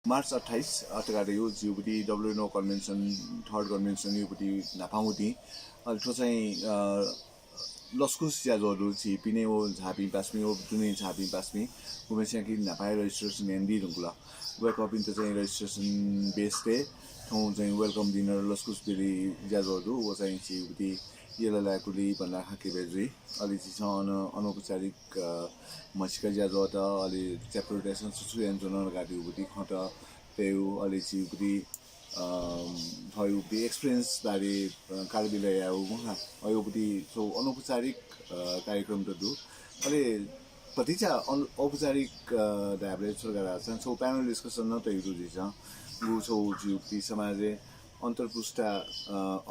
March 28 अटगाडे यो जिउपट्टि WNO convention third convention योपट्टि नापाउँदी अहिले ठो चाहिँ लस्कुस ज्याजहरू छि पिने वो झापी पास्मी वो जुने झापी पास्मी उमेसिया कि नापाए रजिस्ट्रेसन एन्डी रुकुला वेलकम इन त चाहिँ रजिस्ट्रेसन बेसले ठौ चाहिँ वेलकम डिनर लस्कुस बेली ज्याजहरू वो चाहिँ जिउपट्टि येलालाकुली भन्ना खाके बेजुई अलि चाहिँ अनौपचारिक मसिका ज्याजो त अलि च्याप्टरटेसन सुसुएन जुन गाडी उपटि खट पेउ अलि जिउपट्टि भयुपट्टि एक्सपिरियन्स बारे कार्बिलय आउ महा अयोपट्टि सो अनौपचारिक कार्यक्रम त दु अलि पतिचा औपचारिक ढाबले सरकार छ सो प्यानल डिस्कसन न त युजि छ गु छौ जिउपट्टि समाजले अन्तरपुष्टा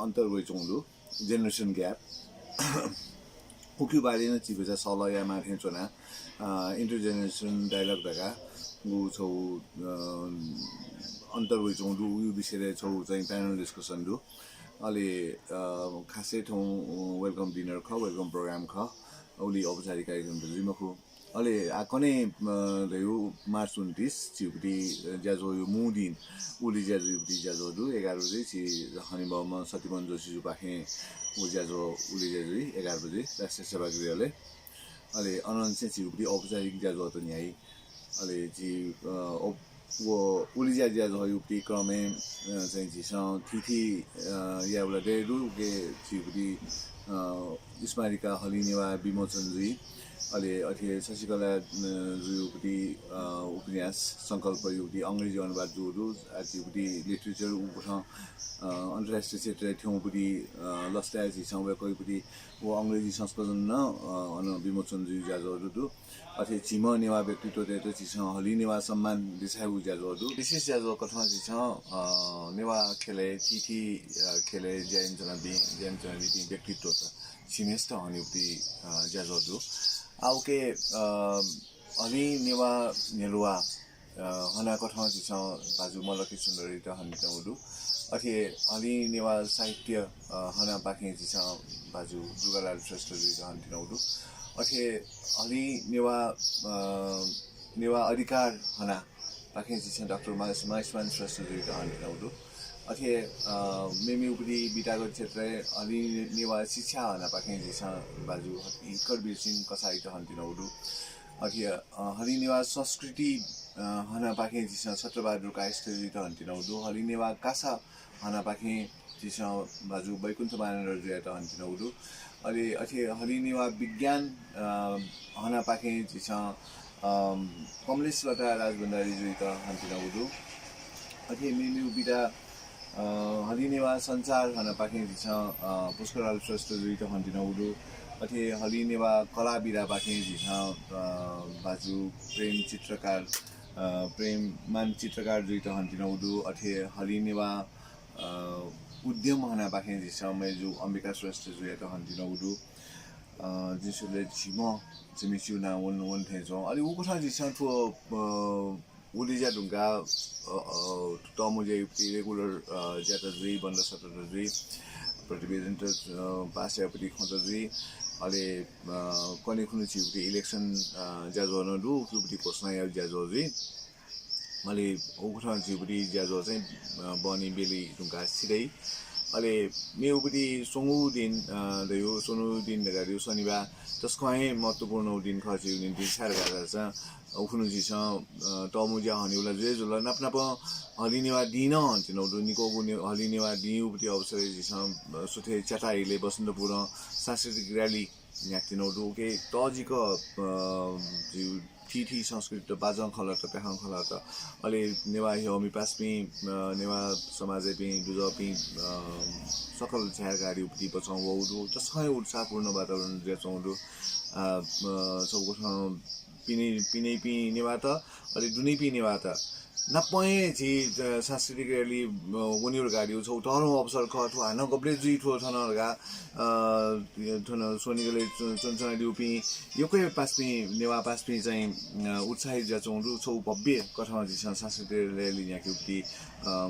अन्तर्वैचौंदु जेनेरेसन ग्याप उक्यु बारे न चिबेजा सलया माथे चोना इंटरजेनेरेसन डायलॉग दगा गु छौ अन्तर्वैचौंदु यो विषयले छौ चाहिँ प्यानल डिस्कसन दु अलि खासै ठौ वेलकम डिनर ख वेलकम प्रोग्राम ख ओली औपचारिक कार्यक्रम त जिमखु अलि आकने रह्यो मार्च 29 चिउपटी ज्याजो यो मुदिन उली ज्याजो दु 11 बजे छि हनिबामा सतीमन जोशी जुपाखे उ ज्याजो उली ज्याजो 11 बजे राष्ट्रिय सेवागृहले अलि अनन्त चाहिँ चिउपटी औपचारिक ज्याजो त न्याय अलि जी वो उली ज्याजो युपटी क्रमे चाहिँ जिसा थिथि याउला डेरु के चिउपटी स्मारिका हलिनेवा विमोचन जी अलि अथे शशिकला जुयुपटी उपन्यास संकल्प युपटी अंग्रेजी अनुवाद जुदु आजिपटी लिटरेचर उठ अन्तर्राष्ट्रिय क्षेत्र ठेउपटी लस्टा जी संवेकैपटी वो अंग्रेजी संस्करण न अन विमोचन जु ज्याजहरु अथे चिम नेवा व्यक्तित्व तेतो चिस हलिनेवा सम्मान दिसाउ ज्याजहरु विशेष ज्याजो कथा जी छ नेवा खेले थिथि खेले जैन जना व्यक्तित्व त छिमेस्ट हनिपटी ज्याजहरु आउके अलि नेवा नेलुवा हना कथा जिस बाजु मलकी सुन्दरी त हनिताउदु अथे अलि नेवा साहित्य हना पाखे जिस बाजु जुगालाल श्रेष्ठ जी त हनिताउदु अथे अलि नेवा अधिकार हना पाखे जिस डाक्टर माइसमान श्रेष्ठ जी त हनिताउदु अथे मेमिउपटी बिटागत क्षेत्र अलि नेवा शिक्षा हना पाखे जिस बाजु इकर बिसिङ कसाई त हन्तिनौदु अथे हरि नेवा संस्कृति हना पाखे जिस छत्रबहादुर कायस्थ त हन्तिनौदु हरि नेवा कासा हना पाखे जिस बाजु वैकुण्ठ मानर जय त हन्तिनौदु अलि अथे हरि नेवा विज्ञान हना पाखे जिस कमलेश लता राजभण्डारी जी त हन्तिनौदु अथे मेमिउबिटा हलिनेवा संचार हना पाखे जिस पुष्कराल श्रेष्ठ जी त हन्तिनौदु अथे हलिनेवा कला बिरा पाखे जिस बाजु प्रेम चित्रकार प्रेम मानचित्रकार जी त हन्तिनौदु अथे हलिनेवा उद्यम हना पाखे जिस मेजु अम्बिका श्रेष्ठ जी त हन्तिनौदु जिसले जिमिसु ना वन थेजो अलि उ कथा जिस ठो उलिजा ढुङ्गा टमुजे रेगुलर ज्यादा जी बन्द सत्र जी प्रतिवेदन त पासयापट्टि खत जी अलि कने खुनु छिउपट्टि इलेक्सन ज्याजो नदु फुपट्टि पोस्टमा या ज्याजो जी अलि उखुठा छिउपट्टि ज्याजो चाहिँ बनी बेली ढुङ्गा सिधै अलि मेउपट्टि सोङु दिन रह्यो सोनु दिन लगायो शनिबार त्यसकै महत्त्वपूर्ण दिन खर्चिउ दिन छार गाजा छ उखुनु जिस टमुजा हनिउला जे जुल नपनाप हलिनेवा दिन हन्तिनौदु निको हलिनेवा दिउपट्टि अवसर जिस सुथे चटाइले बसन्तपुर सांस्कृतिक र्याली याक्तिनौदु के तजिक थिथि संस्कृति त बाजङ खला त पेहाङ खला त अलि नेवा हेमी पास्मी नेवा समाजै पि दुजपि सकल छाया गाडी उपति बचाउ वौदु त्यसकै उत्साहपूर्ण वातावरण जेचौदु सबको पिने नेवा त अलि दुनै पि नेवा त नपए जी सांस्कृतिक रैली उनीहरु गाडी छौ तरौ अवसर ख ठो हान गब्ले जुइ ठो थनरगा थन सोनिगले चनचना दिउपि योकै पास्पि नेवा पास्पि चाहिँ उत्साहित जाचौंदु छौ भव्य कथा जी सांस्कृतिक रैली याके उपति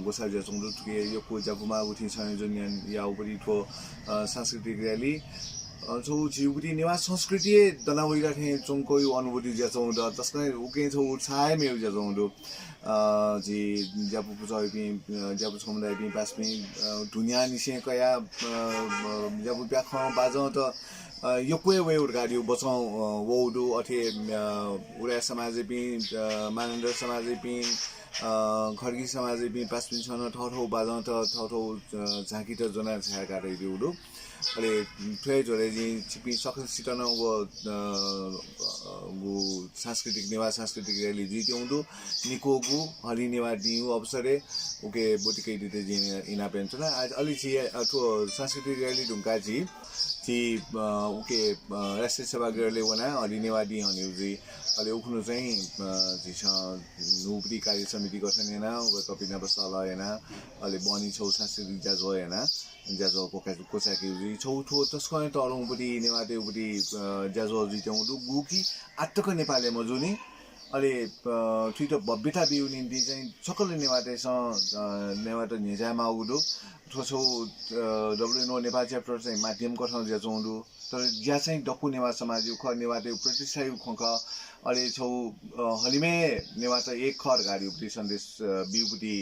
गोसा जाचौंदु के योको जापुमा उठि संयोजन या उपरि ठो सांस्कृतिक रैली 저 지우리 니와 संस्कृति दना वही रखे चों कोई अनुभूति जैसा होता तस्कने उके तो उत्साह में हो जैसा होता जी जब पुजाई भी जब समुदाय भी पास में दुनिया निशे कया जब व्याख्या बाजों तो यो कोई वे उड़गाड़ी बचाओ वो उड़ो अथे उड़े समाज भी मानंदर समाज भी खर्गी समाज भी पास में छानो थोड़ो बाजों तो थोड़ो झांकी तो जना छाया कर रही उड़ो अरे ठुए जोरे जी चिपी सकल सिटना वो सांस्कृतिक निवास सांस्कृतिक रैली जी त्यो उन्दु निकोगु हरि निवा दिउ अवसरे ओके बोटिकै दिते जी इना पेन्चना आज अलि छि अथवा सांस्कृतिक रैली ढुंका जी ओके राष्ट्रिय सभागृहले वना हरि निवा दि हने जी अलि उखनु चाहिँ जी छ नुपरी कार्य समिति गठन हैन कपिना बसाला हैन अलि बनी छौ सांस्कृतिक जाजो हैन जाजो कोसाकी जी छौथो तस्कने तलौपटी नेवादेउपटी जाजो जी त्यौदु गुकी आत्तक नेपालले मजुनी अलि ठिटो भव्यता बिउ निम्ति चाहिँ सकल नेवादेस नेवाद निजामा उडु थोछौ डब्ल्युएनओ नेपाल च्याप्टर चाहिँ माध्यम गठन ज्याचौदु तर ज्या चाहिँ डक्कु नेवा समाज ख नेवादे प्रतिष्ठा खंख अलि छौ हलिमे नेवात एक खर गाडी उपति सन्देश बिउपति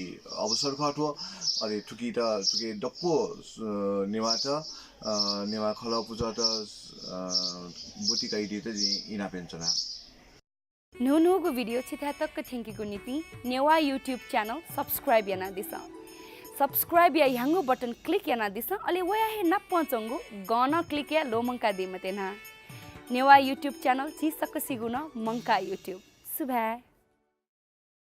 अवसर खटो अलि ठुकी त ठुके डक्कु नेवात नेवा खला पूजा त बुटी काइदि त इना पेन्चना नुनुगु भिडियो छिथा तक थेंकी निति नेवा यूट्यूब चैनल सब्सक्राइब याना दिसा सब्सक्राइब या यांगो बटन क्लिक याना दिसा अले वया हे न पचंगु गाना क्लिक या लोमंका दिमतेना नेवा यूट्यूब चैनल ची सक सिगुना मंका यूट्यूब सुबह